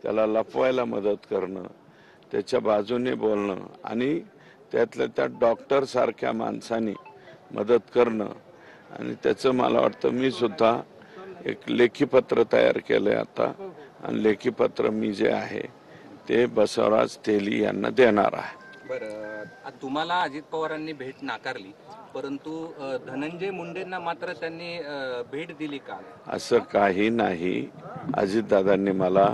त्याला लपवायला मदत करणं, त्याच्या बाजूने बोलणं आणि त्यातल्या त्यात डॉक्टर सारख्या माणसांनी मदत करणं आणि त्याचं मला वाटतं मी सुद्धा एक लेखीपत्र तयार केलंय आता आणि लेखीपत्र मी जे आहे ते बसवराज तेली यांना देणार आहे। बरं, तुम्हाला अजित पवारांनी भेट नाकारली, परंतु धनंजय मुंडेंना मात्र त्यांनी भेट दिली का? असं काही नाही। अजितदादांनी मला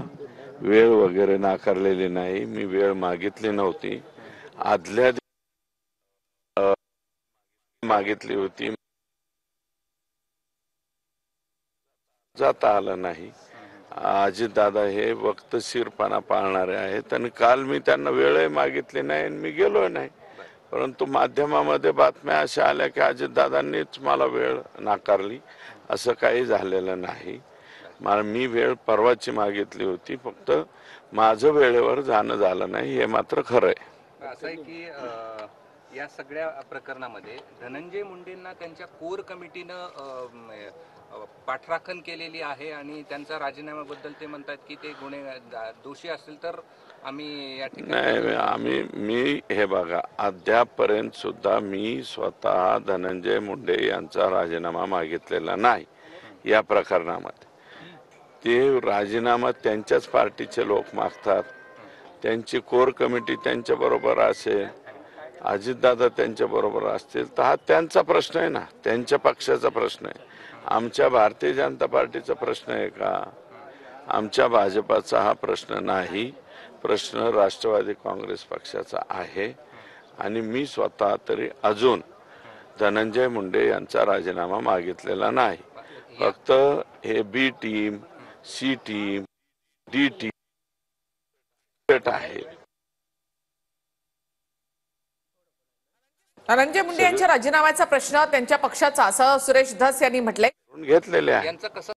वेळ वगैरे नाकारलेली नाही, मी वेळ मागितली नव्हती। आदल्या मागितली होती, जाता आलं नाही। अजितदादा हे वक्तशीरपणा पाळणारे आहेत आणि काल मी त्यांना वेळही मागितली नाही आणि मी गेलो नाही, परंतु माध्यमामध्ये बातम्या अशा आल्या की अजितदादांनीच मला वेळ नाकारली। असं काही झालेलं नाही। मी वेळ परवाची मागितली होती, फक्त माझं वेळेवर जाणं झालं नाही, हे मात्र खरं आहे। असं आहे की या सगळ्या प्रकरणामध्ये धनंजय मुंडेंना त्यांच्या कोर कमिटीनं पाठराखण केलेली आहे आणि त्यांच्या राजीनाम्याबद्दल ते म्हणतात की ते दोषी असतील तर आम्ही या ठिकाणी मी हे बघा, अद्यापर्यंत सुद्धा मी स्वतः धनंजय मुंडे यांचा राजीनामा मागितलेला नाही। या प्रकरणामध्ये ते राजीनामा त्यांच्याच पार्टीचे लोक मागतात, त्यांची कोर कमिटी त्यांच्या बरोबर असेल, अजितदादा त्यांच्या बरोबर असतील तर हा त्यांचा प्रश्न आहे ना, त्यांच्या पक्षाचा प्रश्न आहे। आमच्या भारतीय जनता पार्टीचा प्रश्न आहे का? आमच्या भाजपाचा हा प्रश्न नाही, प्रश्न राष्ट्रवादी काँग्रेस पक्षाचा आहे आणि मी स्वतः तरी अजून धनंजय मुंडे यांचा राजीनामा मागितलेला नाही। फक्त हे B team, C team, D team आहे। धनंजय मुंडे यांच्या राजीनाम्याचा प्रश्न त्यांच्या पक्षाचा, असं सुरेश धस यांनी म्हटलंय। घेतलेले आहे।